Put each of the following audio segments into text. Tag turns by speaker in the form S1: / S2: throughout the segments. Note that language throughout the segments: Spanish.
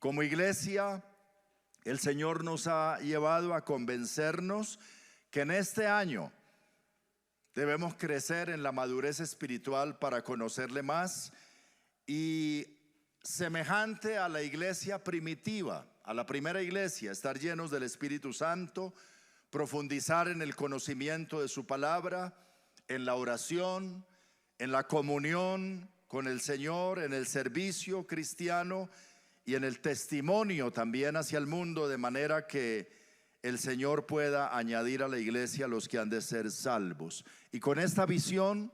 S1: Como iglesia, el Señor nos ha llevado a convencernos que en este año debemos crecer en la madurez espiritual para conocerle más y, semejante a la iglesia primitiva, a la primera iglesia, estar llenos del Espíritu Santo, profundizar en el conocimiento de su palabra, en la oración, en la comunión con el Señor, en el servicio cristiano y en el testimonio también hacia el mundo, de manera que el Señor pueda añadir a la iglesia los que han de ser salvos. Y con esta visión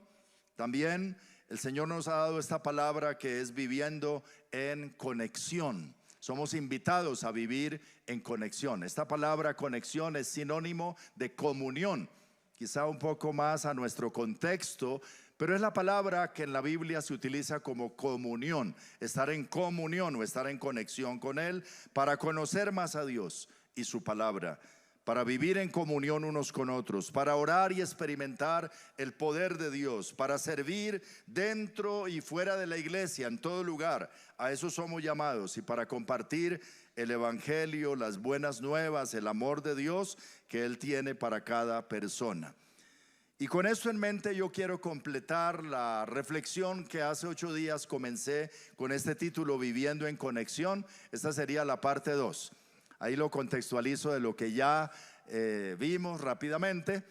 S1: también el Señor nos ha dado esta palabra que es viviendo en conexión. Somos invitados a vivir en conexión. Esta palabra conexión es sinónimo de comunión, quizá un poco más a nuestro contexto, pero es la palabra que en la Biblia se utiliza como comunión, estar en comunión o estar en conexión con Él para conocer más a Dios y su palabra, para vivir en comunión unos con otros, para orar y experimentar el poder de Dios, para servir dentro y fuera de la iglesia, en todo lugar. A eso somos llamados, y para compartir el evangelio, las buenas nuevas, el amor de Dios que Él tiene para cada persona. Y con esto en mente yo quiero completar la reflexión que hace 8 días comencé con este título, Viviendo en Conexión. Esta sería la parte 2. Ahí lo contextualizo de lo que ya vimos rápidamente.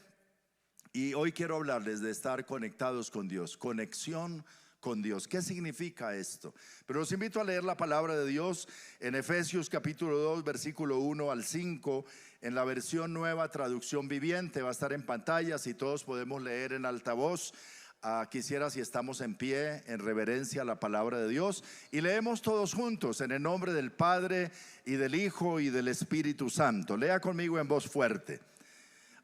S1: Y hoy quiero hablarles de estar conectados con Dios, conexión con Dios. ¿Qué significa esto? Pero los invito a leer la palabra de Dios en Efesios capítulo 2, versículo 1 al 5, en la versión Nueva Traducción Viviente. Va a estar en pantalla, si todos podemos leer en altavoz. Quisiera, si estamos en pie, en reverencia a la palabra de Dios, y leemos todos juntos en el nombre del Padre y del Hijo y del Espíritu Santo. Lea conmigo en voz fuerte.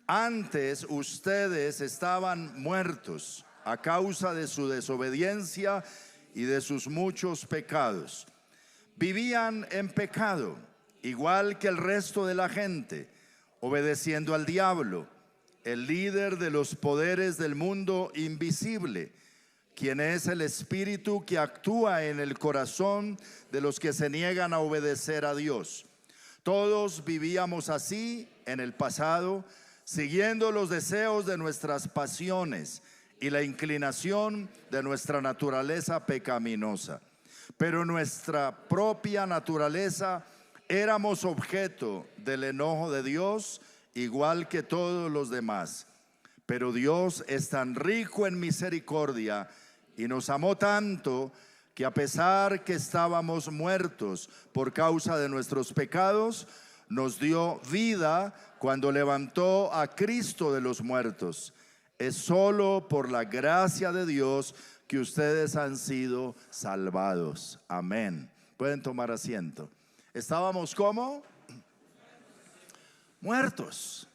S1: Antes ustedes estaban muertos a causa de su desobediencia y de sus muchos pecados. Vivían en pecado, igual que el resto de la gente, obedeciendo al diablo, el líder de los poderes del mundo invisible, quien es el espíritu que actúa en el corazón de los que se niegan a obedecer a Dios. Todos vivíamos así en el pasado, siguiendo los deseos de nuestras pasiones y la inclinación de nuestra naturaleza pecaminosa. Pero nuestra propia naturaleza éramos objeto del enojo de Dios, igual que todos los demás. Pero Dios es tan rico en misericordia y nos amó tanto que, a pesar que estábamos muertos por causa de nuestros pecados, nos dio vida cuando levantó a Cristo de los muertos. Es solo por la gracia de Dios que ustedes han sido salvados. Amén. Pueden tomar asiento. Estábamos ¿cómo? Muertos.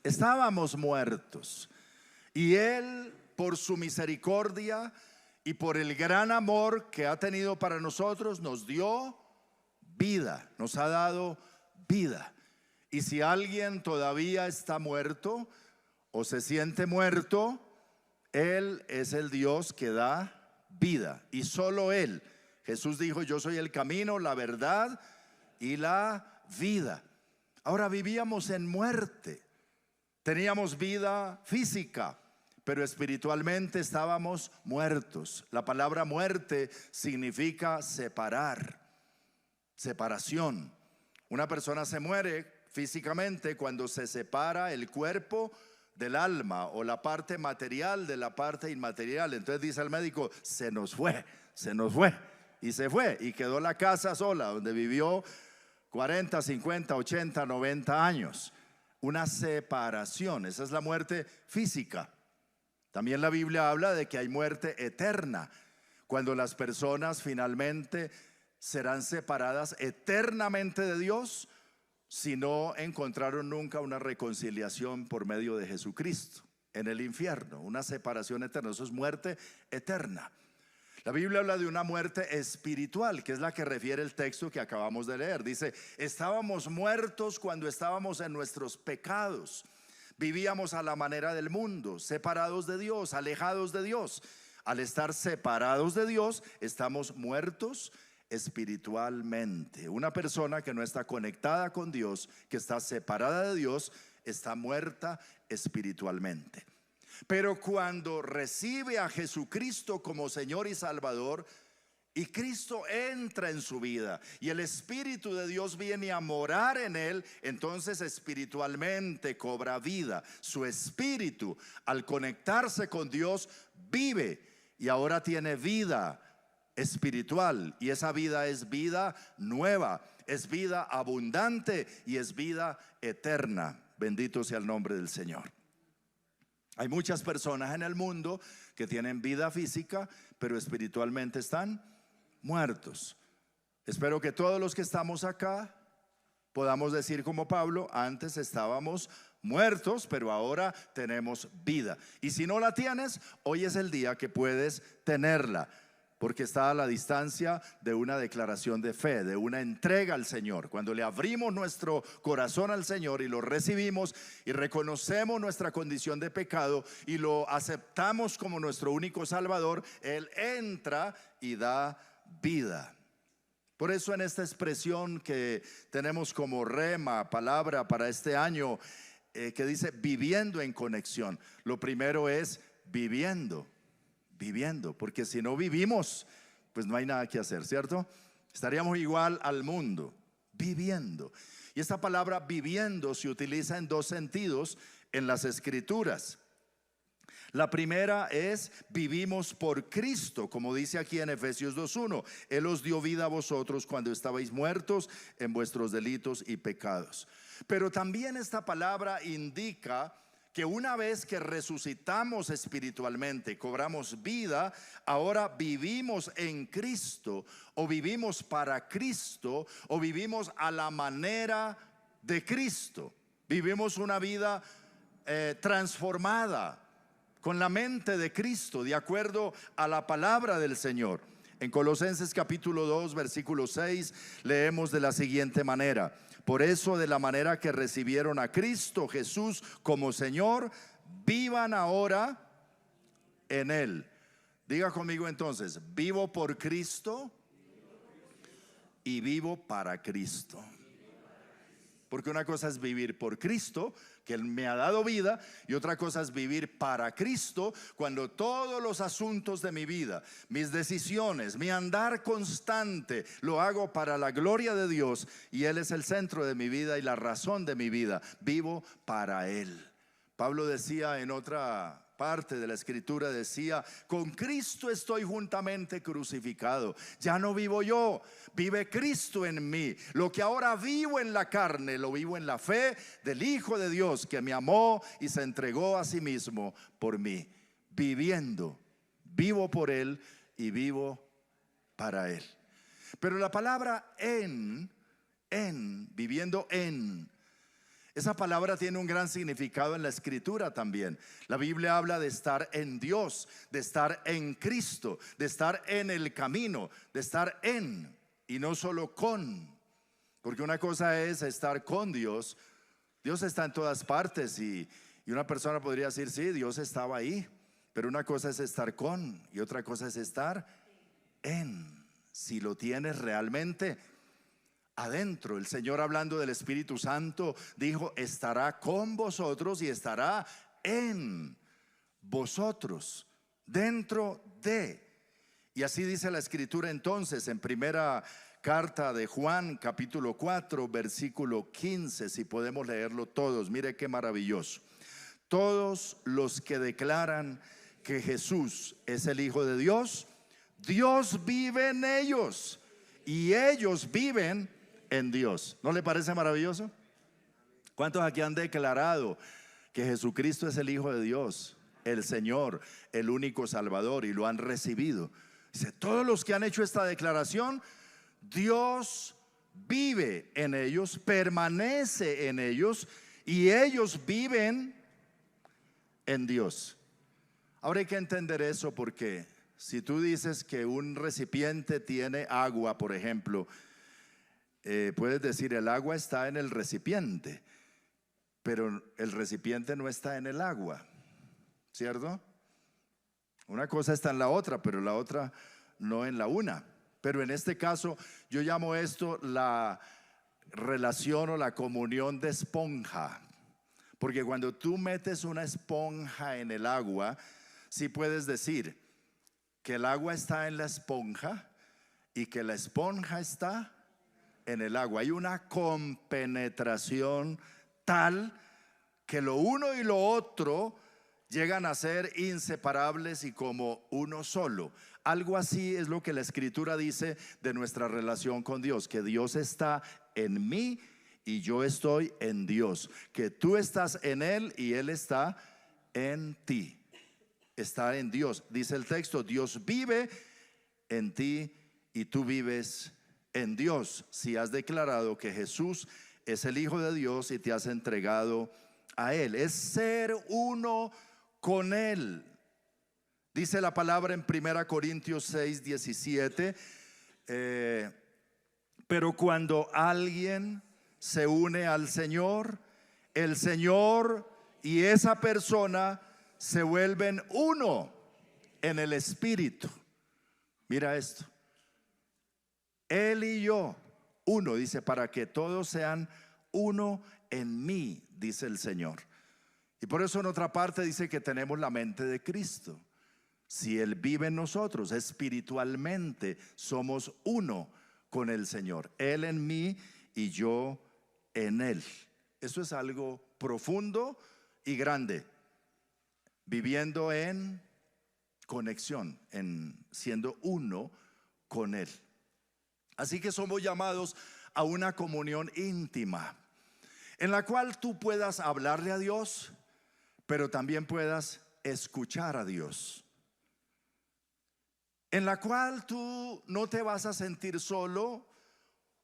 S1: Estábamos muertos. Y Él, por su misericordia y por el gran amor que ha tenido para nosotros, nos dio vida, nos ha dado vida. Y si alguien todavía está muerto o se siente muerto, Él es el Dios que da vida, y solo Él. Jesús dijo: yo soy el camino, la verdad y la vida. Ahora, vivíamos en muerte. Teníamos vida física, pero espiritualmente estábamos muertos. La palabra muerte significa separar, separación. Una persona se muere físicamente cuando se separa el cuerpo del alma, o la parte material de la parte inmaterial. Entonces dice el médico: se nos fue, y se fue, y quedó la casa sola donde vivió 40, 50, 80, 90 años. Una separación, esa es la muerte física. También la Biblia habla de que hay muerte eterna, cuando las personas finalmente serán separadas eternamente de Dios si no encontraron nunca una reconciliación por medio de Jesucristo en el infierno. Una separación eterna, eso es muerte eterna. La Biblia habla de una muerte espiritual, que es la que refiere el texto que acabamos de leer. Dice: estábamos muertos cuando estábamos en nuestros pecados. Vivíamos a la manera del mundo, separados de Dios, alejados de Dios. Al estar separados de Dios, estamos muertos espiritualmente. Una persona que no está conectada con Dios, que está separada de Dios, está muerta espiritualmente. Pero cuando recibe a Jesucristo como Señor y Salvador, y Cristo entra en su vida y el Espíritu de Dios viene a morar en él, entonces espiritualmente cobra vida. Su espíritu, al conectarse con Dios, vive y ahora tiene vida espiritual, y esa vida es vida nueva, es vida abundante y es vida eterna. Bendito sea el nombre del Señor. Hay muchas personas en el mundo que tienen vida física, pero espiritualmente están muertos. Espero que todos los que estamos acá podamos decir como Pablo: antes estábamos muertos, pero ahora tenemos vida. Y si no la tienes, hoy es el día que puedes tenerla, porque está a la distancia de una declaración de fe, de una entrega al Señor. Cuando le abrimos nuestro corazón al Señor y lo recibimos y reconocemos nuestra condición de pecado y lo aceptamos como nuestro único Salvador, Él entra y da vida. Por eso en esta expresión que tenemos como rema, palabra para este año, que dice viviendo en conexión, lo primero es viviendo, porque si no vivimos, pues no hay nada que hacer, ¿cierto? Estaríamos igual al mundo, viviendo. Y esta palabra viviendo se utiliza en dos sentidos en las Escrituras. La primera es vivimos por Cristo, como dice aquí en Efesios 2:1. Él os dio vida a vosotros cuando estabais muertos en vuestros delitos y pecados. Pero también esta palabra indica que una vez que resucitamos espiritualmente, cobramos vida, ahora vivimos en Cristo, o vivimos para Cristo, o vivimos a la manera de Cristo. Vivimos una vida transformada, con la mente de Cristo, de acuerdo a la palabra del Señor. En Colosenses capítulo 2 versículo 6 leemos de la siguiente manera: por eso, de la manera que recibieron a Cristo Jesús como Señor, vivan ahora en Él. Diga conmigo entonces: vivo por Cristo y vivo para Cristo. Porque una cosa es vivir por Cristo, que Él me ha dado vida, y otra cosa es vivir para Cristo, cuando todos los asuntos de mi vida, mis decisiones, mi andar constante, lo hago para la gloria de Dios, y Él es el centro de mi vida y la razón de mi vida. Vivo para Él. Pablo decía en otra parte de la Escritura, decía: con Cristo estoy juntamente crucificado, ya no vivo yo, vive Cristo en mí. Lo que ahora vivo en la carne, lo vivo en la fe del Hijo de Dios, que me amó y se entregó a sí mismo por mí. Viviendo, vivo por Él y vivo para Él. Pero la palabra viviendo en, esa palabra tiene un gran significado en la Escritura también. La Biblia habla de estar en Dios, de estar en Cristo, de estar en el camino, de estar en y no solo con. Porque una cosa es estar con Dios. Dios está en todas partes y una persona podría decir: sí, Dios estaba ahí. Pero una cosa es estar con y otra cosa es estar en. Si lo tienes realmente adentro. El Señor, hablando del Espíritu Santo, dijo: estará con vosotros y estará en vosotros, dentro de. Y así dice la Escritura entonces en primera carta de Juan capítulo 4 versículo 15, si podemos leerlo todos. Mire qué maravilloso: todos los que declaran que Jesús es el Hijo de Dios, Dios vive en ellos y ellos viven en Dios. ¿No le parece maravilloso? ¿Cuántos aquí han declarado que Jesucristo es el Hijo de Dios, el Señor, el único Salvador, y lo han recibido? Dice: todos los que han hecho esta declaración, Dios vive en ellos, permanece en ellos y ellos viven en Dios. Ahora hay que entender eso, porque si tú dices que un recipiente tiene agua, por ejemplo, puedes decir: el agua está en el recipiente, pero el recipiente no está en el agua, ¿cierto? Una cosa está en la otra, pero la otra no en la una. pero en este caso yo llamo esto la relación o la comunión de esponja. Porque cuando tú metes una esponja en el agua, sí puedes decir que el agua está en la esponja y que la esponja está en el agua. Hay una compenetración tal que lo uno y lo otro llegan a ser inseparables y como uno solo. Algo así es lo que la Escritura dice de nuestra relación con Dios, que Dios está en mí y yo estoy en Dios, que tú estás en Él y Él está en ti. Está en Dios, dice el texto, Dios vive en ti y tú vives en Dios, si has declarado que Jesús es el Hijo de Dios y te has entregado a Él. Es ser uno con Él. Dice la palabra en 1 Corintios 6:17, pero cuando alguien se une al Señor, el Señor y esa persona se vuelven uno en el Espíritu. Mira esto, Él y yo, uno, dice, para que todos sean uno en mí, dice el Señor. Y por eso en otra parte dice que tenemos la mente de Cristo. Si Él vive en nosotros, espiritualmente somos uno con el Señor. Él en mí y yo en Él. Eso es algo profundo y grande. Viviendo en conexión, en siendo uno con Él. Así que somos llamados a una comunión íntima, en la cual tú puedas hablarle a Dios, pero también puedas escuchar a Dios. En la cual tú no te vas a sentir solo,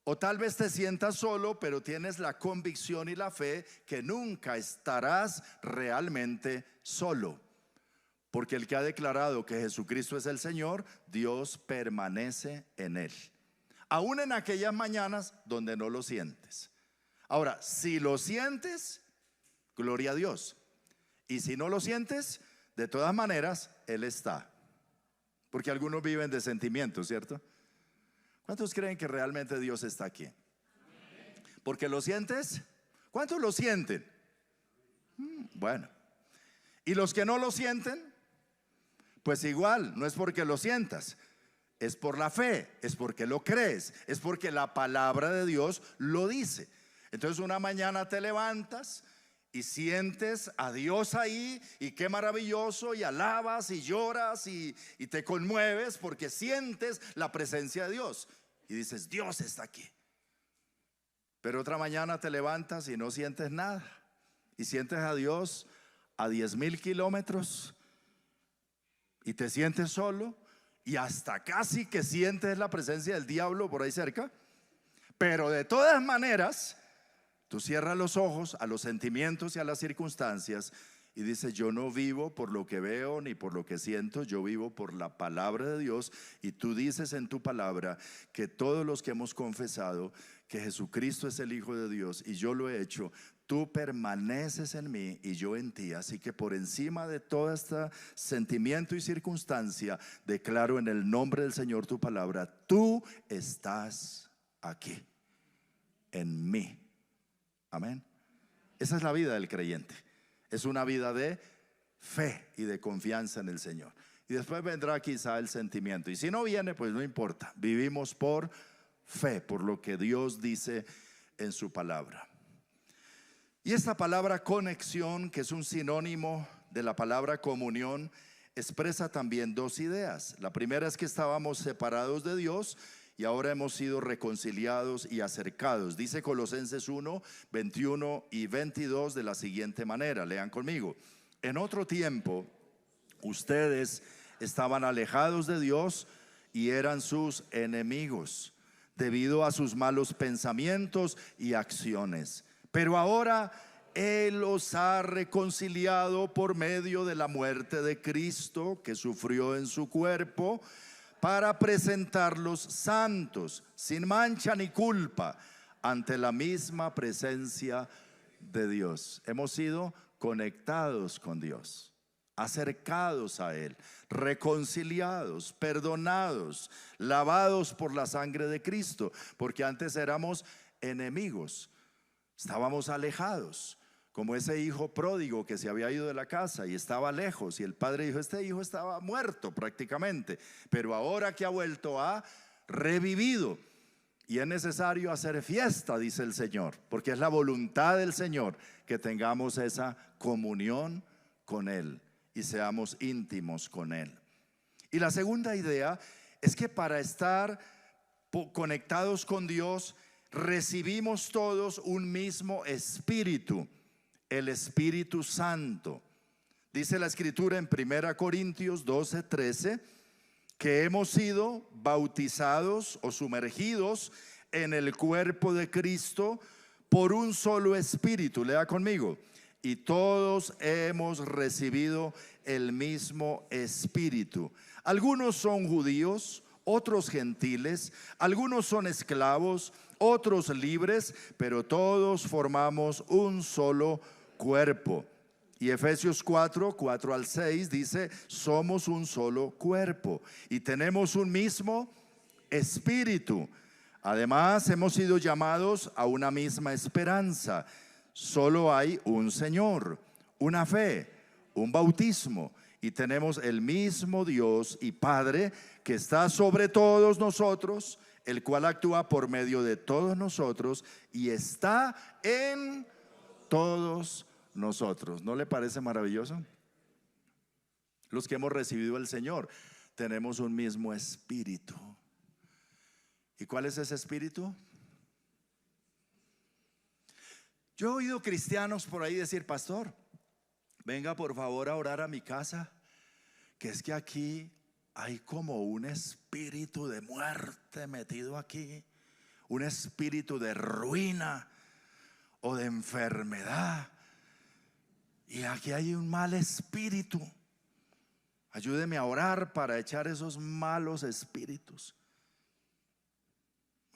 S1: o tal vez te sientas solo, pero tienes la convicción y la fe que nunca estarás realmente solo. Porque el que ha declarado que Jesucristo es el Señor, Dios permanece en Él. Aún en aquellas mañanas donde no lo sientes. Ahora, si lo sientes, gloria a Dios. Y si no lo sientes, de todas maneras, Él está. Porque algunos viven de sentimientos, ¿cierto? ¿Cuántos creen que realmente Dios está aquí? ¿Porque lo sientes? ¿Cuántos lo sienten? Bueno. ¿Y los que no lo sienten? Pues igual, no es porque lo sientas, es por la fe, es porque lo crees, es porque la palabra de Dios lo dice. Entonces una mañana te levantas y sientes a Dios ahí, y qué maravilloso, y alabas y lloras y te conmueves porque sientes la presencia de Dios y dices, Dios está aquí. Pero otra mañana te levantas y no sientes nada, y sientes a Dios a 10,000 kilómetros y te sientes solo, y hasta casi que sientes la presencia del diablo por ahí cerca. Pero de todas maneras tú cierras los ojos a los sentimientos y a las circunstancias y dices, yo no vivo por lo que veo ni por lo que siento, yo vivo por la palabra de Dios. Y tú dices en tu palabra que todos los que hemos confesado que Jesucristo es el Hijo de Dios, y yo lo he hecho, tú permaneces en mí y yo en ti. Así que por encima de todo este sentimiento y circunstancia, declaro en el nombre del Señor tu palabra, tú estás aquí en mí. Amén. Esa es la vida del creyente. Es una vida de fe y de confianza en el Señor. Y después vendrá quizá el sentimiento. Y si no viene, pues no importa. Vivimos por fe, por lo que Dios dice en su palabra. Y esta palabra conexión, que es un sinónimo de la palabra comunión, expresa también dos ideas. La primera es que estábamos separados de Dios y ahora hemos sido reconciliados y acercados. Dice Colosenses 1, 21 y 22 de la siguiente manera, lean conmigo. En otro tiempo ustedes estaban alejados de Dios y eran sus enemigos debido a sus malos pensamientos y acciones. Pero ahora Él los ha reconciliado por medio de la muerte de Cristo, que sufrió en su cuerpo, para presentarlos santos, sin mancha ni culpa, ante la misma presencia de Dios. Hemos sido conectados con Dios. acercados a Él, reconciliados, perdonados, lavados por la sangre de Cristo, porque antes éramos enemigos, estábamos alejados, como ese hijo pródigo que se había ido de la casa y estaba lejos, y el padre dijo: este hijo estaba muerto prácticamente, pero ahora que ha vuelto, ha revivido. Y es necesario hacer fiesta, dice el Señor, porque es la voluntad del Señor que tengamos esa comunión con Él y seamos íntimos con Él. Y la segunda idea es que para estar conectados con Dios recibimos todos un mismo espíritu, el Espíritu Santo. Dice la Escritura en 1 Corintios 12:13 que hemos sido bautizados o sumergidos en el cuerpo de Cristo por un solo espíritu. Lea conmigo: y todos hemos recibido el mismo espíritu. Algunos son judíos, otros gentiles, algunos son esclavos, otros libres, pero todos formamos un solo cuerpo. Y Efesios 4 al 6 dice: somos un solo cuerpo y tenemos un mismo espíritu. Además, hemos sido llamados a una misma esperanza. Solo hay un Señor, una fe, un bautismo, y tenemos el mismo Dios y Padre que está sobre todos nosotros, el cual actúa por medio de todos nosotros y está en todos nosotros. ¿No le parece maravilloso? Los que hemos recibido al Señor tenemos un mismo espíritu. ¿Y cuál es ese espíritu? Yo he oído cristianos por ahí decir: pastor, venga por favor a orar a mi casa, que es que aquí hay como un espíritu de muerte metido aquí, un espíritu de ruina o de enfermedad, y aquí hay un mal espíritu. Ayúdeme a orar para echar esos malos espíritus.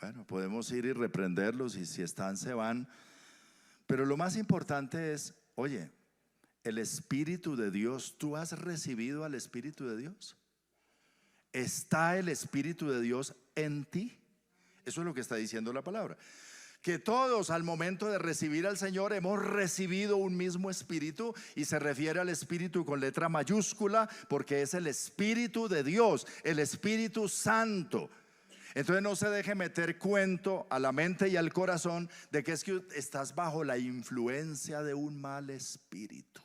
S1: Bueno, podemos ir y reprenderlos, y si están se van. Pero lo más importante es: oye, el Espíritu de Dios, ¿tú has recibido al Espíritu de Dios? ¿Está el Espíritu de Dios en ti? Eso es lo que está diciendo la palabra. Que todos al momento de recibir al Señor hemos recibido un mismo espíritu, y se refiere al espíritu con letra mayúscula porque es el Espíritu de Dios, el Espíritu Santo. Entonces no se deje meter cuento a la mente y al corazón de que es que estás bajo la influencia de un mal espíritu.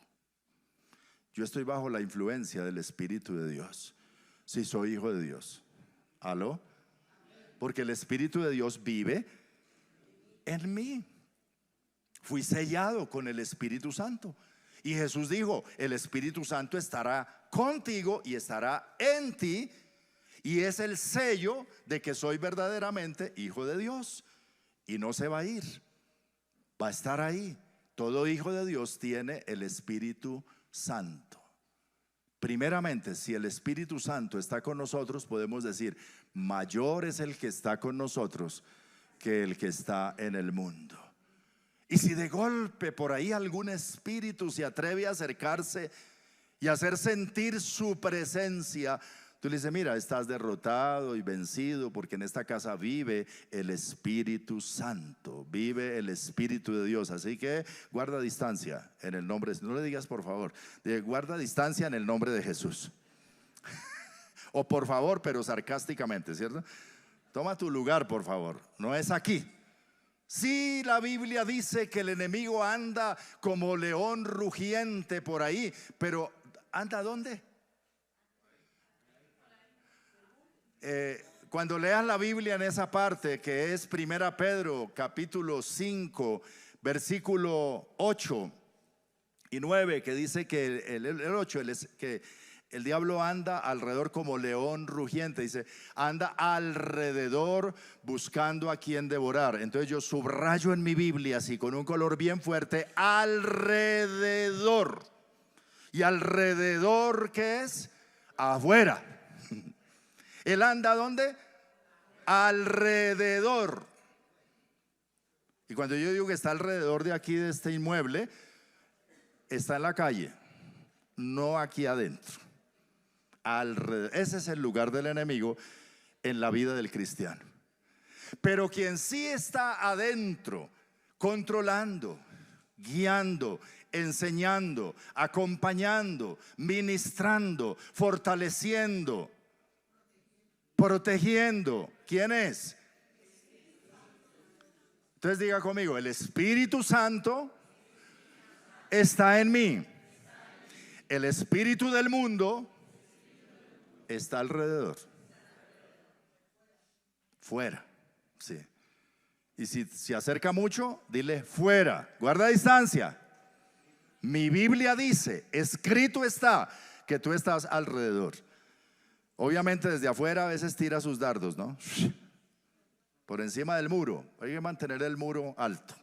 S1: Yo estoy bajo la influencia del Espíritu de Dios, si soy hijo de Dios. ¿Aló? Porque el Espíritu de Dios vive en mí. Fui sellado con el Espíritu Santo. Y Jesús dijo: el Espíritu Santo estará contigo y estará en ti. Y es el sello de que soy verdaderamente hijo de Dios. Y no se va a ir, va a estar ahí. Todo hijo de Dios tiene el Espíritu Santo. Primeramente, si el Espíritu Santo está con nosotros, podemos decir: mayor es el que está con nosotros que el que está en el mundo. Y si de golpe por ahí algún espíritu se atreve a acercarse y hacer sentir su presencia, tú le dices: mira, estás derrotado y vencido, porque en esta casa vive el Espíritu Santo, vive el Espíritu de Dios. Así que guarda distancia en el nombre, no le digas por favor, guarda distancia en el nombre de Jesús. O por favor, pero sarcásticamente, ¿cierto? Toma tu lugar, por favor, no es aquí. Sí, la Biblia dice que el enemigo anda como león rugiente por ahí, pero ¿anda dónde? Cuando leas la Biblia en esa parte que es 1 Pedro capítulo 5 versículo 8 y 9, que dice que el 8 que el diablo anda alrededor como león rugiente, dice: anda alrededor buscando a quien devorar. Entonces yo subrayo en mi Biblia así con un color bien fuerte: alrededor. ¿Y alrededor qué es? Afuera. Él anda ¿dónde? Alrededor. Y cuando yo digo que está alrededor de aquí, de este inmueble, está en la calle. no aquí adentro, alrededor. Ese es el lugar del enemigo en la vida del cristiano. Pero quien sí está adentro, controlando, guiando, enseñando, acompañando, ministrando, fortaleciendo, protegiendo, ¿quién es? Entonces diga conmigo: el Espíritu Santo está en mí. El espíritu del mundo está alrededor, fuera, sí. Y si se acerca mucho, dile fuera, guarda distancia. Mi Biblia dice, escrito está, que tú estás alrededor. Obviamente desde afuera a veces tira sus dardos, ¿no? Por encima del muro. Hay que mantener el muro alto,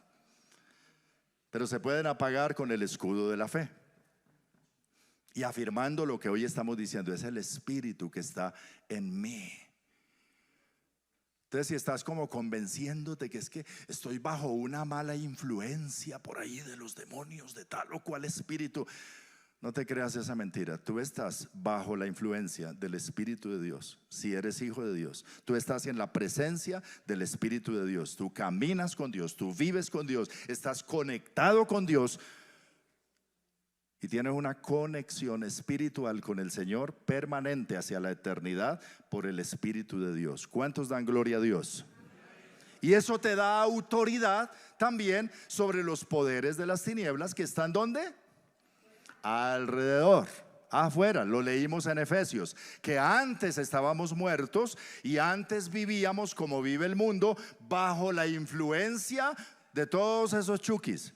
S1: pero se pueden apagar con el escudo de la fe y afirmando lo que hoy estamos diciendo: es el Espíritu que está en mí. Entonces, si estás como convenciéndote que es que estoy bajo una mala influencia por ahí de los demonios, de tal o cual espíritu, no te creas esa mentira. Tú estás bajo la influencia del Espíritu de Dios. Si eres hijo de Dios, tú estás en la presencia del Espíritu de Dios. Tú caminas con Dios, tú vives con Dios, estás conectado con Dios y tienes una conexión espiritual con el Señor permanente hacia la eternidad por el Espíritu de Dios. ¿Cuántos dan gloria a Dios? Y eso te da autoridad también sobre los poderes de las tinieblas que están ¿dónde? Alrededor, afuera. Lo leímos en Efesios, que antes estábamos muertos y antes vivíamos como vive el mundo, bajo la influencia de todos esos chukis,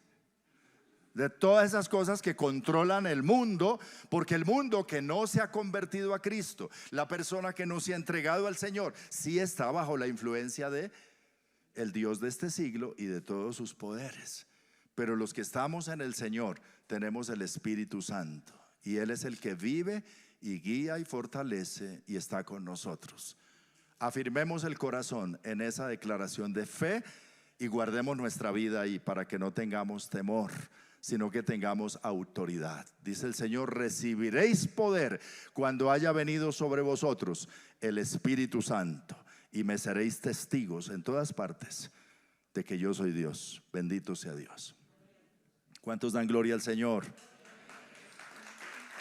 S1: de todas esas cosas que controlan el mundo. Porque el mundo que no se ha convertido a Cristo, la persona que no se ha entregado al Señor, sí está bajo la influencia de el Dios de este siglo y de todos sus poderes. Pero los que estamos en el Señor tenemos el Espíritu Santo, y Él es el que vive y guía y fortalece y está con nosotros. Afirmemos el corazón en esa declaración de fe y guardemos nuestra vida ahí, para que no tengamos temor, sino que tengamos autoridad. Dice el Señor: recibiréis poder cuando haya venido sobre vosotros el Espíritu Santo, y me seréis testigos en todas partes de que yo soy Dios. Bendito sea Dios. ¿Cuántos dan gloria al Señor?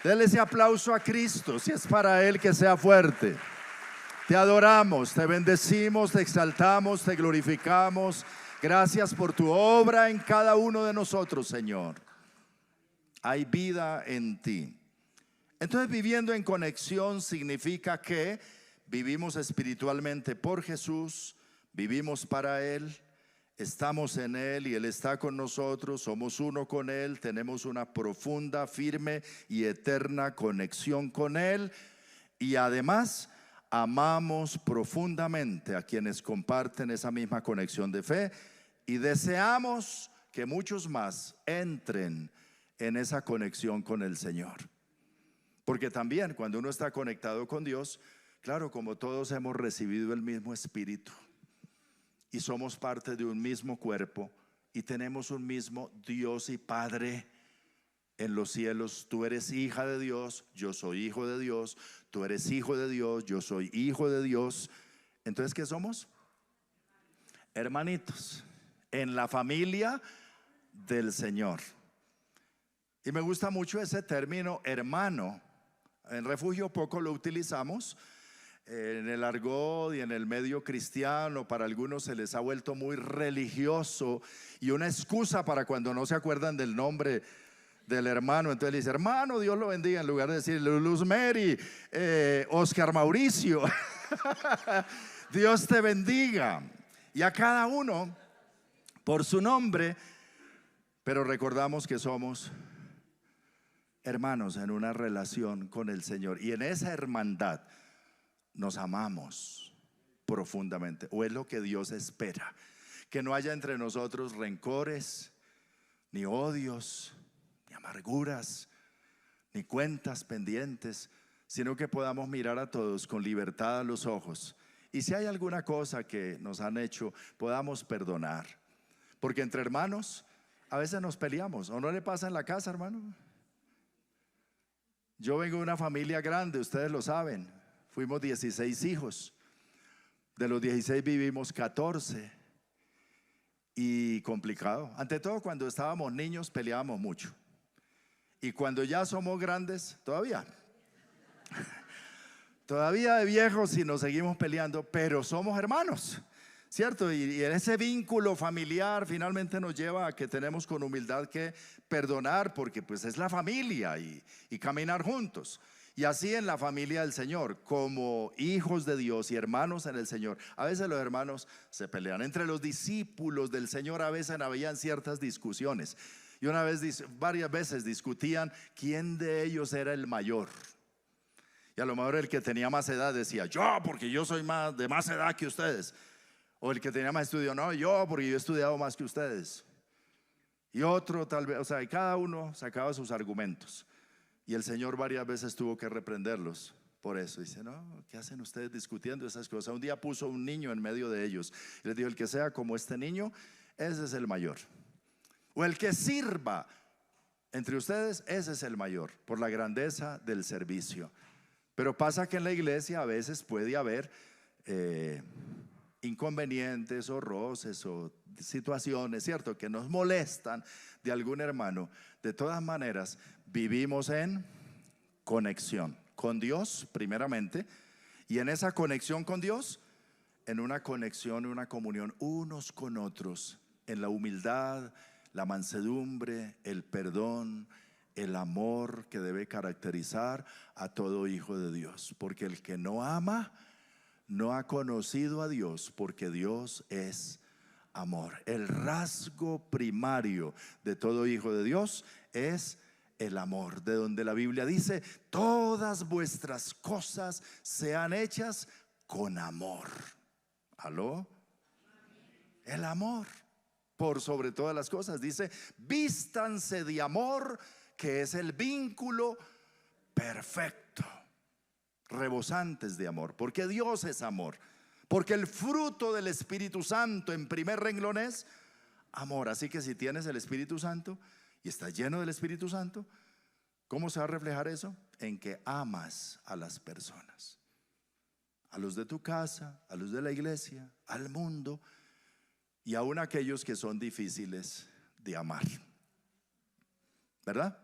S1: Denle ese aplauso a Cristo, si es para Él, que sea fuerte. Te adoramos, te bendecimos, te exaltamos, te glorificamos. Gracias por tu obra en cada uno de nosotros, Señor. Hay vida en ti. Entonces, viviendo en conexión significa que vivimos espiritualmente por Jesús, vivimos para Él, estamos en Él y Él está con nosotros, somos uno con Él, tenemos una profunda, firme y eterna conexión con Él, y además amamos profundamente a quienes comparten esa misma conexión de fe, y deseamos que muchos más entren en esa conexión con el Señor. Porque también cuando uno está conectado con Dios, claro, como todos hemos recibido el mismo Espíritu y somos parte de un mismo cuerpo y tenemos un mismo Dios y Padre en los cielos. Tú eres hija de Dios, yo soy hijo de Dios. Tú eres hijo de Dios, yo soy hijo de Dios. Entonces, ¿qué somos? Hermanitos en la familia del Señor. Y me gusta mucho ese término hermano. En Refugio poco lo utilizamos. En el argot y en el medio cristiano, para algunos se les ha vuelto muy religioso y una excusa para cuando no se acuerdan del nombre del hermano. Entonces le dice: hermano, Dios lo bendiga, en lugar de decir Luz Mary, Oscar Mauricio. Dios te bendiga. Y a cada uno por su nombre, pero recordamos que somos hermanos en una relación con el Señor, y en esa hermandad nos amamos profundamente, o es lo que Dios espera, que no haya entre nosotros rencores, ni odios, ni amarguras, ni cuentas pendientes, sino que podamos mirar a todos con libertad a los ojos, y si hay alguna cosa que nos han hecho, podamos perdonar, porque entre hermanos a veces nos peleamos. ¿O no le pasa en la casa, hermano? Yo vengo de una familia grande, ustedes lo saben. Fuimos 16 hijos. De los 16 vivimos 14. Y complicado. Ante todo, cuando estábamos niños peleábamos mucho. Y cuando ya somos grandes, todavía de viejos y nos seguimos peleando, pero somos hermanos, ¿cierto? Y ese vínculo familiar finalmente nos lleva a que tenemos con humildad que perdonar, porque pues es la familia y caminar juntos. Y así en la familia del Señor, como hijos de Dios y hermanos en el Señor. A veces los hermanos se pelean. Entre los discípulos del Señor a veces habían ciertas discusiones. Y varias veces discutían quién de ellos era el mayor. Y a lo mejor el que tenía más edad decía, yo, porque yo soy de más edad que ustedes. O el que tenía más estudio, no, yo, porque yo he estudiado más que ustedes. Y otro tal vez, o sea, y cada uno sacaba sus argumentos. Y el Señor varias veces tuvo que reprenderlos por eso. Dice, no, ¿qué hacen ustedes discutiendo esas cosas? Un día puso un niño en medio de ellos y les dijo, el que sea como este niño, ese es el mayor. O el que sirva entre ustedes, ese es el mayor, por la grandeza del servicio. Pero pasa que en la iglesia a veces puede haber inconvenientes o roces o situaciones, ¿cierto? Que nos molestan de algún hermano. De todas maneras, vivimos en conexión con Dios primeramente, y en esa conexión con Dios, en una conexión, una comunión unos con otros, en la humildad, la mansedumbre, el perdón, el amor que debe caracterizar a todo hijo de Dios. Porque el que no ama no ha conocido a Dios, porque Dios es amor. El rasgo primario de todo hijo de Dios es el amor, de donde la Biblia dice, todas vuestras cosas sean hechas con amor. ¿Aló? El amor por sobre todas las cosas. Dice, vístanse de amor, que es el vínculo perfecto, rebosantes de amor, porque Dios es amor. Porque el fruto del Espíritu Santo en primer renglón es amor. Así que si tienes el Espíritu Santo y estás lleno del Espíritu Santo, ¿cómo se va a reflejar eso? En que amas a las personas, a los de tu casa, a los de la iglesia, al mundo, y aún aquellos que son difíciles de amar, ¿verdad?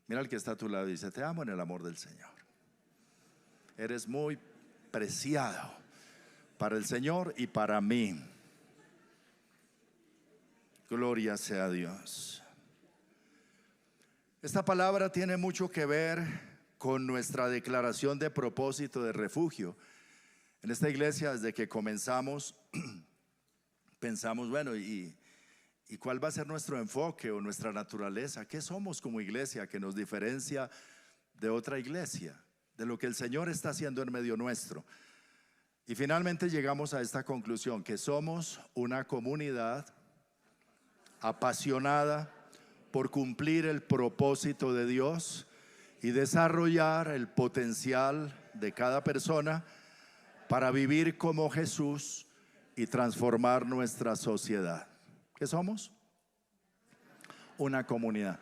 S1: Mira al que está a tu lado y dice, te amo en el amor del Señor. Eres muy preciado para el Señor y para mí. Gloria sea a Dios. Esta palabra tiene mucho que ver con nuestra declaración de propósito de refugio. En esta iglesia, desde que comenzamos, pensamos, bueno, ¿y cuál va a ser nuestro enfoque o nuestra naturaleza? ¿Qué somos como iglesia que nos diferencia de otra iglesia? De lo que el Señor está haciendo en medio nuestro. Y finalmente llegamos a esta conclusión, que somos una comunidad apasionada por cumplir el propósito de Dios y desarrollar el potencial de cada persona para vivir como Jesús y transformar nuestra sociedad. ¿Qué somos? Una comunidad.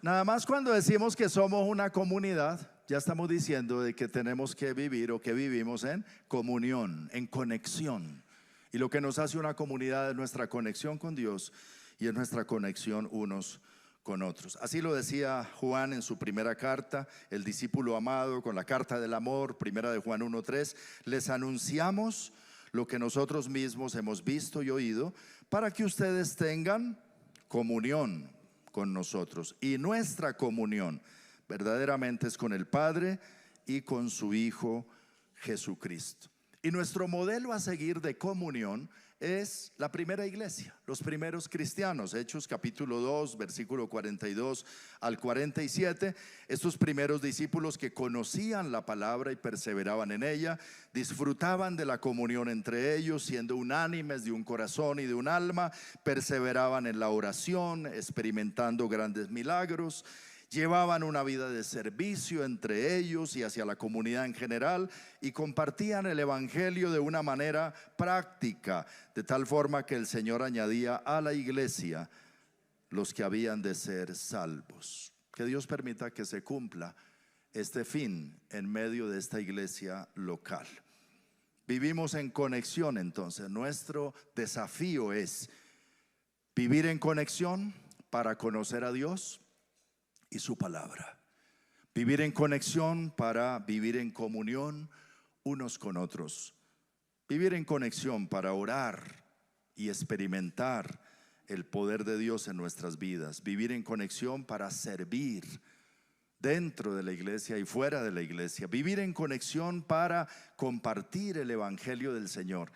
S1: Nada más cuando decimos que somos una comunidad, ya estamos diciendo de que tenemos que vivir o que vivimos en comunión, en conexión. Y lo que nos hace una comunidad es nuestra conexión con Dios y es nuestra conexión unos con otros. Así lo decía Juan en su primera carta, el discípulo amado, con la carta del amor, primera de Juan 1:3. Les anunciamos lo que nosotros mismos hemos visto y oído, para que ustedes tengan comunión con nosotros. Y nuestra comunión verdaderamente es con el Padre y con su Hijo Jesucristo. Y nuestro modelo a seguir de comunión es la primera iglesia, los primeros cristianos. Hechos capítulo 2, versículo 42 al 47. Estos primeros discípulos que conocían la palabra y perseveraban en ella, disfrutaban de la comunión entre ellos, siendo unánimes de un corazón y de un alma, perseveraban en la oración, experimentando grandes milagros. Llevaban una vida de servicio entre ellos y hacia la comunidad en general, y compartían el evangelio de una manera práctica, de tal forma que el Señor añadía a la iglesia los que habían de ser salvos. Que Dios permita que se cumpla este fin en medio de esta iglesia local. Vivimos en conexión, entonces nuestro desafío es vivir en conexión para conocer a Dios y su palabra. Vivir en conexión para vivir en comunión unos con otros. Vivir en conexión para orar y experimentar el poder de Dios en nuestras vidas. Vivir en conexión para servir dentro de la iglesia y fuera de la iglesia. Vivir en conexión para compartir el evangelio del Señor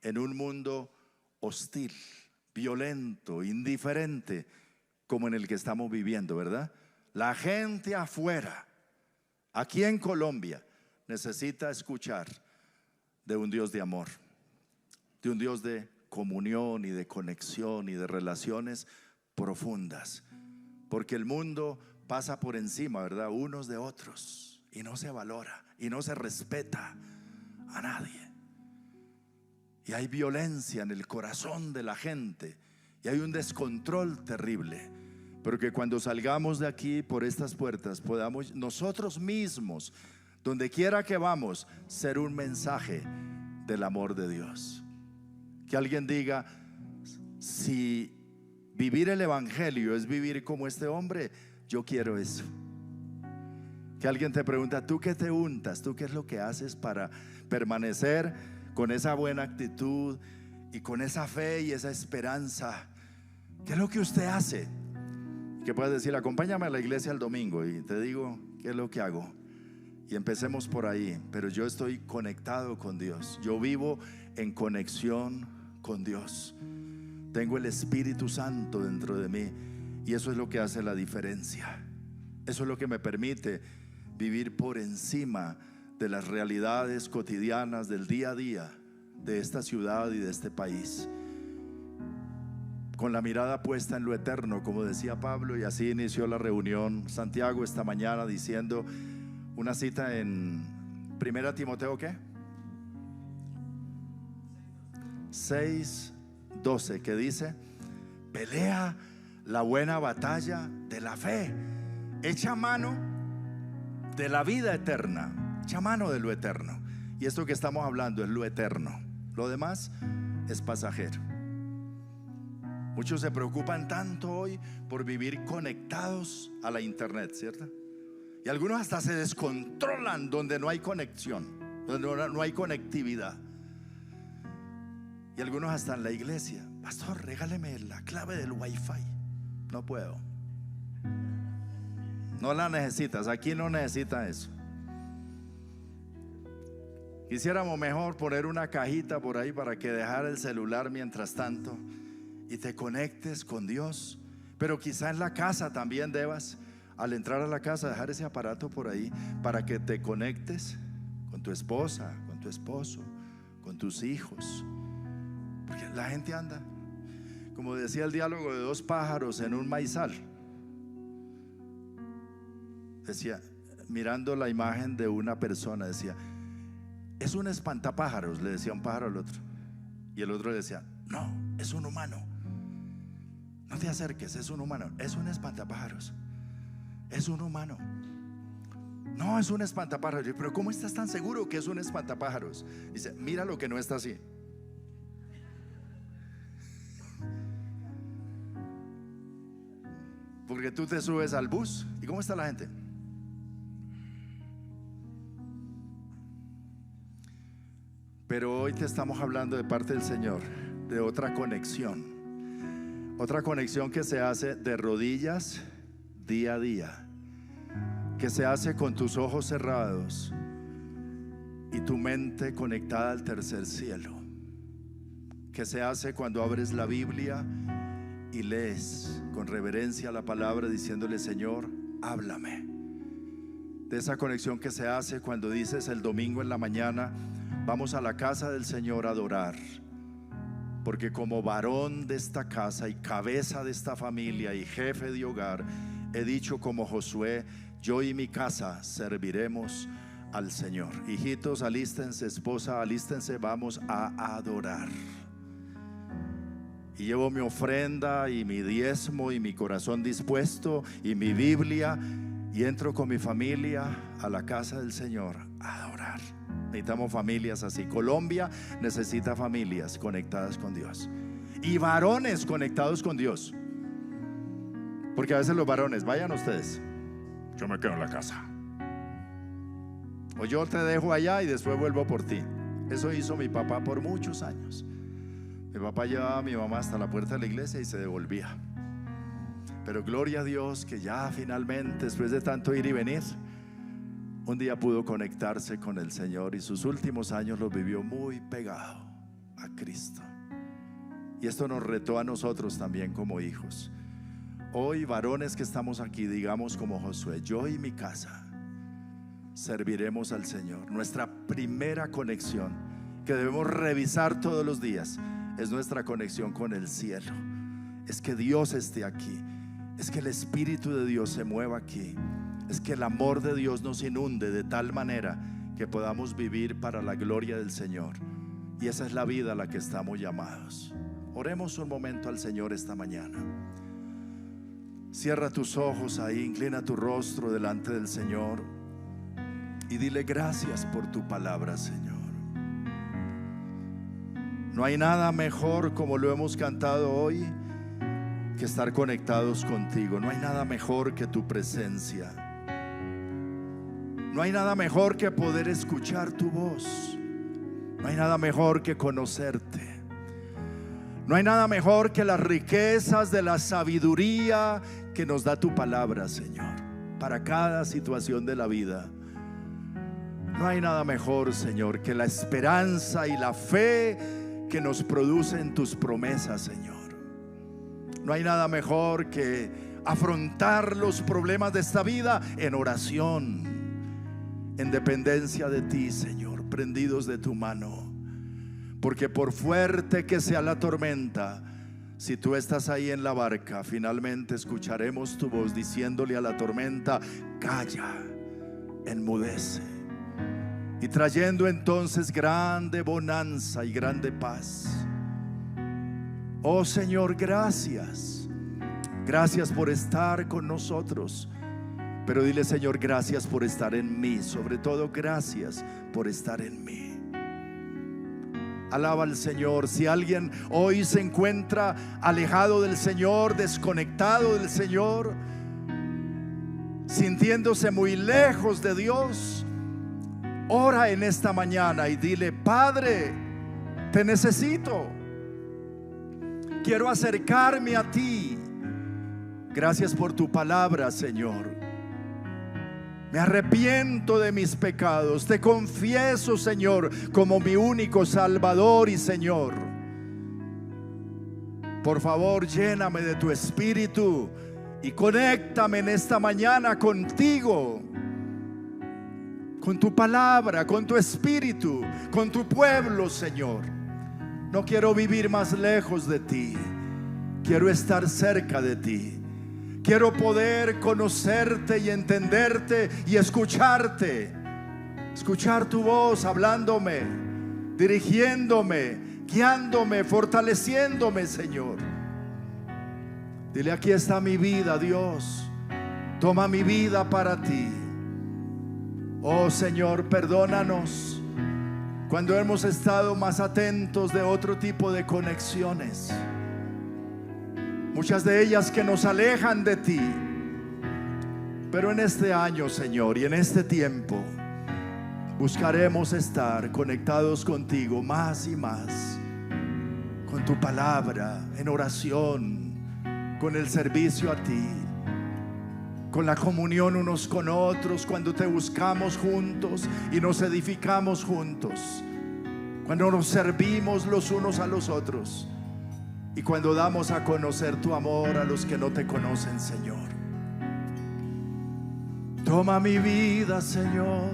S1: en un mundo hostil, violento, indiferente, como en el que estamos viviendo, ¿verdad? La gente afuera, aquí en Colombia, necesita escuchar de un Dios de amor, de un Dios de comunión y de conexión y de relaciones profundas, porque el mundo pasa por encima, ¿verdad?, unos de otros, y no se valora y no se respeta a nadie. Y hay violencia en el corazón de la gente y hay un descontrol terrible. Pero que cuando salgamos de aquí por estas puertas podamos nosotros mismos, donde quiera que vamos, ser un mensaje del amor de Dios. Que alguien diga: si vivir el evangelio es vivir como este hombre, yo quiero eso. Que alguien te pregunta: ¿tú qué te untas? ¿Tú qué es lo que haces para permanecer con esa buena actitud y con esa fe y esa esperanza? ¿Qué es lo que usted hace? Que puedes decir: acompáñame a la iglesia el domingo y te digo qué es lo que hago. Y empecemos por ahí. Pero yo estoy conectado con Dios. Yo vivo en conexión con Dios. Tengo el Espíritu Santo dentro de mí. Y eso es lo que hace la diferencia. Eso es lo que me permite vivir por encima de las realidades cotidianas del día a día de esta ciudad y de este país, con la mirada puesta en lo eterno, como decía Pablo. Y así inició la reunión Santiago esta mañana, diciendo una cita en 1 Timoteo, ¿qué? 6:12, que dice: pelea la buena batalla de la fe, echa mano de la vida eterna, echa mano de lo eterno. Y esto que estamos hablando es lo eterno, lo demás es pasajero. Muchos se preocupan tanto hoy por vivir conectados a la internet, ¿cierto? Y algunos hasta se descontrolan donde no hay conexión, donde no hay conectividad. Y algunos hasta en la iglesia: pastor, regáleme la clave del wifi. No puedo. No la necesitas, aquí no necesita eso. Quisiéramos mejor poner una cajita por ahí para que dejara el celular mientras tanto y te conectes con Dios. Pero quizá en la casa también debas, al entrar a la casa, dejar ese aparato por ahí para que te conectes con tu esposa, con tu esposo, con tus hijos. Porque la gente anda, como decía el diálogo de dos pájaros en un maizal. Decía, mirando la imagen de una persona, decía: es un espantapájaros, le decía un pájaro al otro. Y el otro le decía: no, es un humano. No te acerques, es un humano. Es un espantapájaros, es un humano. No, es un espantapájaros. Pero ¿cómo estás tan seguro que es un espantapájaros? Dice: mira lo que no está así. Porque tú te subes al bus y ¿cómo está la gente? Pero hoy te estamos hablando de parte del Señor de otra conexión que se hace de rodillas día a día, que se hace con tus ojos cerrados y tu mente conectada al tercer cielo, que se hace cuando abres la Biblia y lees con reverencia la palabra, diciéndole: Señor, háblame. De esa conexión que se hace cuando dices el domingo en la mañana: vamos a la casa del Señor a adorar, porque como varón de esta casa y cabeza de esta familia y jefe de hogar, he dicho como Josué: yo y mi casa serviremos al Señor. Hijitos, alístense, esposa, alístense, vamos a adorar. Y llevo mi ofrenda y mi diezmo y mi corazón dispuesto y mi Biblia, y entro con mi familia a la casa del Señor a adorar. Necesitamos familias así. Colombia necesita familias conectadas con Dios y varones conectados con Dios. Porque a veces los varones, vayan ustedes, yo me quedo en la casa, o yo te dejo allá y después vuelvo por ti. Eso hizo mi papá por muchos años. Mi papá llevaba a mi mamá hasta la puerta de la iglesia y se devolvía. Pero gloria a Dios que ya finalmente, después de tanto ir y venir, un día pudo conectarse con el Señor y sus últimos años los vivió muy pegado a Cristo. Y esto nos retó a nosotros también como hijos. Hoy, varones que estamos aquí, digamos como Josué: yo y mi casa serviremos al Señor. Nuestra primera conexión que debemos revisar todos los días es nuestra conexión con el cielo. Es que Dios esté aquí, es que el Espíritu de Dios se mueva aquí, es que el amor de Dios nos inunde de tal manera que podamos vivir para la gloria del Señor. Y esa es la vida a la que estamos llamados. Oremos un momento al Señor esta mañana. Cierra tus ojos ahí, inclina tu rostro delante del Señor y dile: gracias por tu palabra, Señor. No hay nada mejor, como lo hemos cantado hoy, que estar conectados contigo. No hay nada mejor que tu presencia. No hay nada mejor que poder escuchar tu voz. No hay nada mejor que conocerte. No hay nada mejor que las riquezas de la sabiduría que nos da tu palabra, Señor, para cada situación de la vida. No hay nada mejor, Señor, que la esperanza y la fe que nos producen tus promesas, Señor. No hay nada mejor que afrontar los problemas de esta vida en oración, en dependencia de ti, Señor, prendidos de tu mano. Porque por fuerte que sea la tormenta, si tú estás ahí en la barca, finalmente escucharemos tu voz diciéndole a la tormenta: calla, enmudece. Y trayendo entonces grande bonanza y grande paz. Oh Señor, gracias. Gracias por estar con nosotros. Pero dile: Señor, gracias por estar en mí. Sobre todo, gracias por estar en mí. Alaba al Señor. Si alguien hoy se encuentra alejado del Señor, desconectado del Señor, sintiéndose muy lejos de Dios, ora en esta mañana y dile: Padre, te necesito. Quiero acercarme a ti. Gracias por tu palabra, Señor. Me arrepiento de mis pecados. Te confieso, Señor, como mi único Salvador y Señor. Por favor, lléname de tu Espíritu y conéctame en esta mañana contigo, con tu palabra, con tu Espíritu, con tu pueblo, Señor. No quiero vivir más lejos de ti. Quiero estar cerca de ti. Quiero poder conocerte y entenderte y escucharte. Escuchar tu voz hablándome, dirigiéndome, guiándome, fortaleciéndome, Señor. Dile: aquí está mi vida, Dios. Toma mi vida para ti. Oh Señor, perdónanos cuando hemos estado más atentos de otro tipo de conexiones, muchas de ellas que nos alejan de ti. Pero en este año, Señor, y en este tiempo, buscaremos estar conectados contigo más y más, con tu palabra, en oración, con el servicio a ti, con la comunión unos con otros, cuando te buscamos juntos y nos edificamos juntos, cuando nos servimos los unos a los otros y cuando damos a conocer tu amor a los que no te conocen, Señor. Toma mi vida, Señor.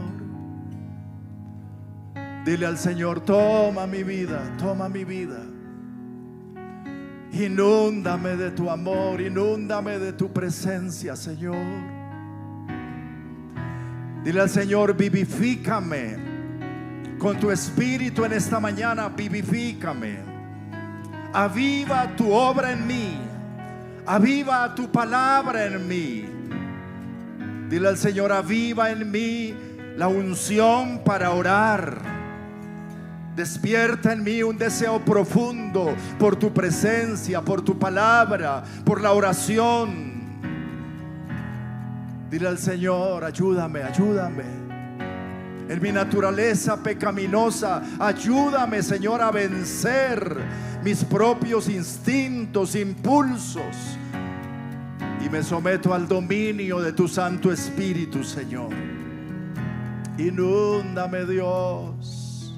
S1: Dile al Señor: toma mi vida, toma mi vida. Inúndame de tu amor, inúndame de tu presencia, Señor. Dile al Señor: vivifícame con tu Espíritu en esta mañana, vivifícame. Aviva tu obra en mí, aviva tu palabra en mí. Dile al Señor: aviva en mí la unción para orar. Despierta en mí un deseo profundo por tu presencia, por tu palabra, por la oración. Dile al Señor: ayúdame, ayúdame en mi naturaleza pecaminosa. Ayúdame, Señor, a vencer mis propios instintos, impulsos, y me someto al dominio de tu Santo Espíritu, Señor. Inúndame, Dios.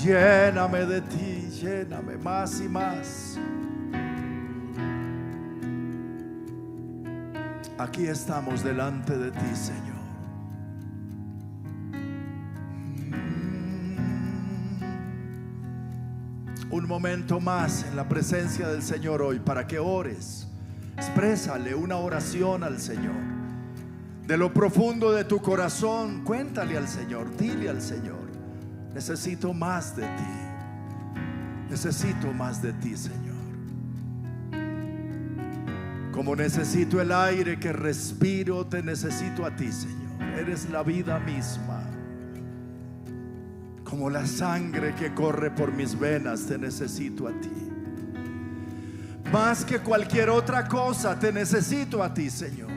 S1: Lléname de ti, lléname más y más. Aquí estamos delante de ti, Señor. Un momento más en la presencia del Señor hoy para que ores. Exprésale una oración al Señor. De lo profundo de tu corazón, cuéntale al Señor, dile al Señor: necesito más de ti. Necesito más de ti, Señor. Como necesito el aire que respiro, te necesito a ti, Señor. Eres la vida misma. Como la sangre que corre por mis venas, te necesito a ti. Más que cualquier otra cosa, te necesito a ti, Señor.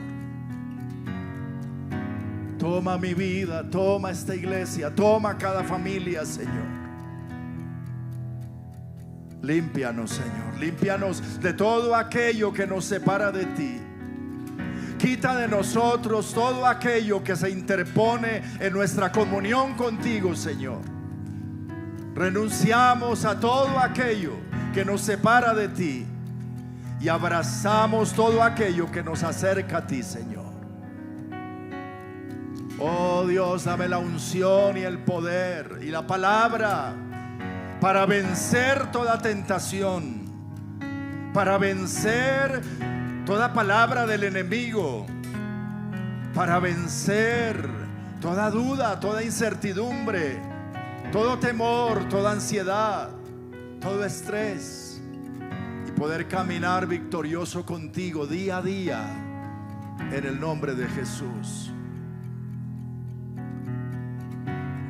S1: Toma mi vida, toma esta iglesia, toma cada familia, Señor. Límpianos, Señor, límpianos de todo aquello que nos separa de ti. Quita de nosotros todo aquello que se interpone en nuestra comunión contigo, Señor. Renunciamos a todo aquello que nos separa de ti y abrazamos todo aquello que nos acerca a ti, Señor. Oh Dios, dame la unción y el poder y la palabra para vencer toda tentación, para vencer toda palabra del enemigo, para vencer toda duda, toda incertidumbre, todo temor, toda ansiedad, todo estrés, y poder caminar victorioso contigo día a día, en el nombre de Jesús.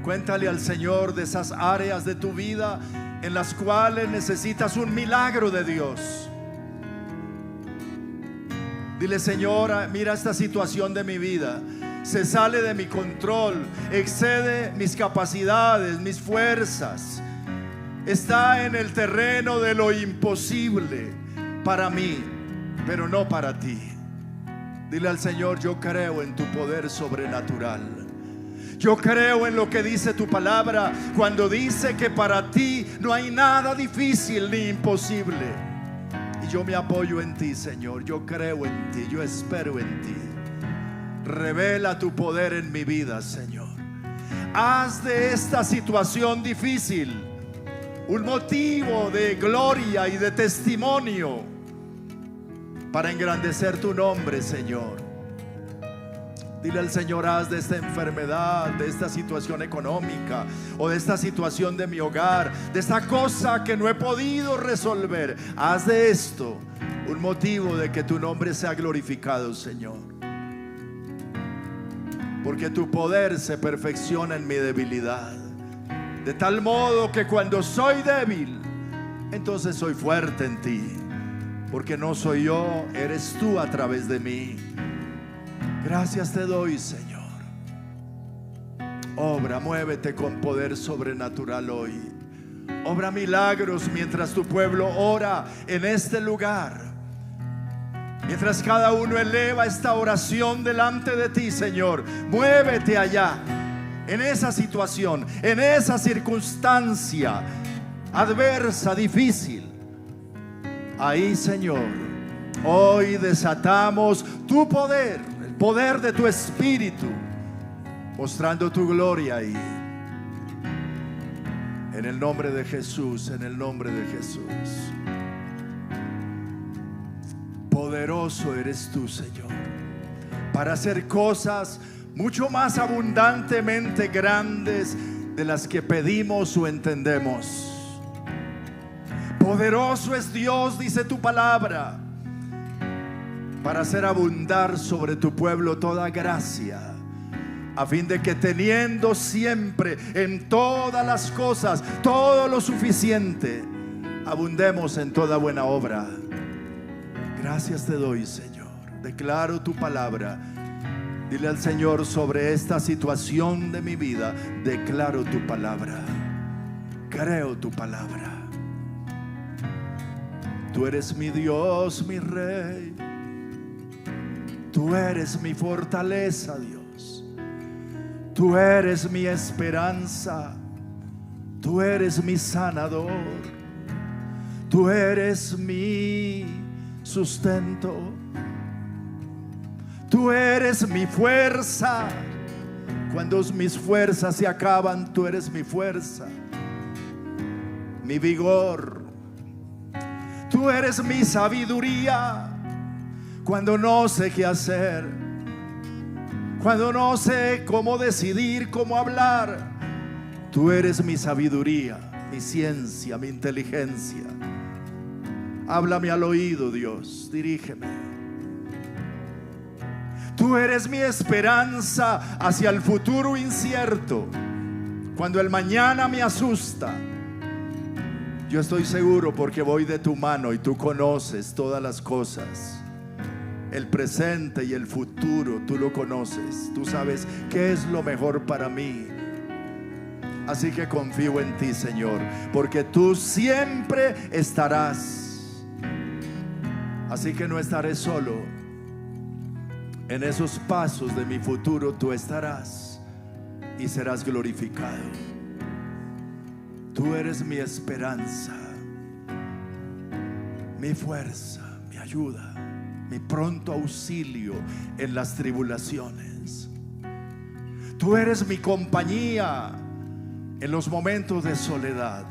S1: Cuéntale al Señor de esas áreas de tu vida en las cuales necesitas un milagro de Dios. Dile: Señora, mira esta situación de mi vida. Se sale de mi control, excede mis capacidades, mis fuerzas. Está en el terreno de lo imposible para mí, pero no para ti. Dile al Señor: yo creo en tu poder sobrenatural. Yo creo en lo que dice tu palabra cuando dice que para ti no hay nada difícil ni imposible. Y yo me apoyo en ti, Señor. Yo creo en ti, yo espero en ti. Revela tu poder en mi vida, Señor. Haz de esta situación difícil un motivo de gloria y de testimonio para engrandecer tu nombre, Señor. Dile al Señor: haz de esta enfermedad, de esta situación económica o de esta situación de mi hogar, de esta cosa que no he podido resolver, haz de esto un motivo de que tu nombre sea glorificado, Señor. Porque tu poder se perfecciona en mi debilidad, de tal modo que cuando soy débil, entonces soy fuerte en ti. Porque no soy yo, eres tú a través de mí. Gracias te doy, Señor. Obra, muévete con poder sobrenatural hoy. Obra milagros mientras tu pueblo ora en este lugar. Mientras cada uno eleva esta oración delante de ti, Señor. Muévete allá, en esa situación, en esa circunstancia adversa, difícil. Ahí, Señor, hoy desatamos tu poder, el poder de tu Espíritu, mostrando tu gloria ahí. En el nombre de Jesús, en el nombre de Jesús. Poderoso eres tú, Señor, para hacer cosas mucho más abundantemente grandes de las que pedimos o entendemos. Poderoso es Dios, dice tu palabra, para hacer abundar sobre tu pueblo toda gracia, a fin de que teniendo siempre en todas las cosas todo lo suficiente, abundemos en toda buena obra. Gracias te doy, Señor. Declaro tu palabra. Dile al Señor: sobre esta situación de mi vida, declaro tu palabra. Creo tu palabra. Tú eres mi Dios, mi Rey. Tú eres mi fortaleza, Dios. Tú eres mi esperanza. Tú eres mi sanador. Tú eres mi sustento. Tú eres mi fuerza. Cuando mis fuerzas se acaban, tú eres mi fuerza, mi vigor. Tú eres mi sabiduría. Cuando no sé qué hacer, cuando no sé cómo decidir, cómo hablar, tú eres mi sabiduría, mi ciencia, mi inteligencia. Háblame al oído, Dios, dirígeme. Tú eres mi esperanza hacia el futuro incierto. Cuando el mañana me asusta, yo estoy seguro porque voy de tu mano y tú conoces todas las cosas. El presente y el futuro tú lo conoces. Tú sabes qué es lo mejor para mí. Así que confío en ti, Señor, porque tú siempre estarás. Así que no estaré solo. En esos pasos de mi futuro tú estarás y serás glorificado. Tú eres mi esperanza, mi fuerza, mi ayuda, mi pronto auxilio en las tribulaciones. Tú eres mi compañía en los momentos de soledad,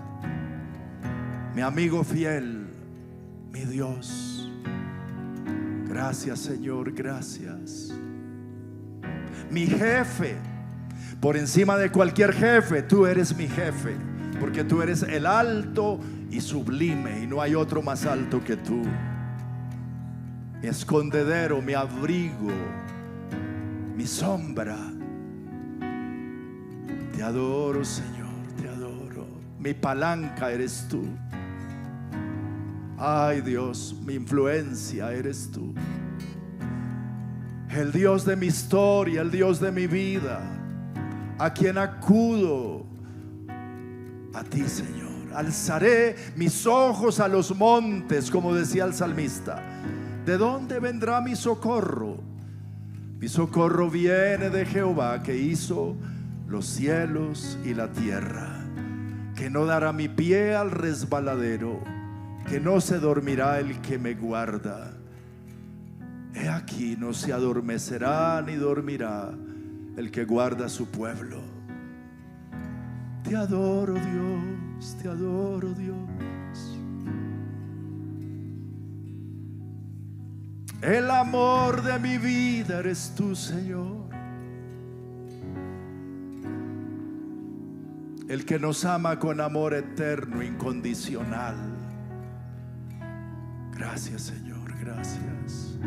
S1: mi amigo fiel, mi Dios. Gracias, Señor, gracias. Mi jefe, por encima de cualquier jefe, tú eres mi jefe, porque tú eres el alto y sublime, y no hay otro más alto que tú. Mi escondedero, mi abrigo, mi sombra. Te adoro, Señor, te adoro. Mi palanca eres tú. Ay, Dios, mi influencia eres tú. El Dios de mi historia, el Dios de mi vida, a quien acudo, a ti, Señor. Alzaré mis ojos a los montes, como decía el salmista. ¿De dónde vendrá mi socorro? Mi socorro viene de Jehová, que hizo los cielos y la tierra, que no dará mi pie al resbaladero, que no se dormirá el que me guarda. He aquí, no se adormecerá ni dormirá el que guarda su pueblo. Te adoro, Dios, te adoro, Dios. El amor de mi vida eres tú, Señor. El que nos ama con amor eterno, incondicional. Gracias, Señor, gracias.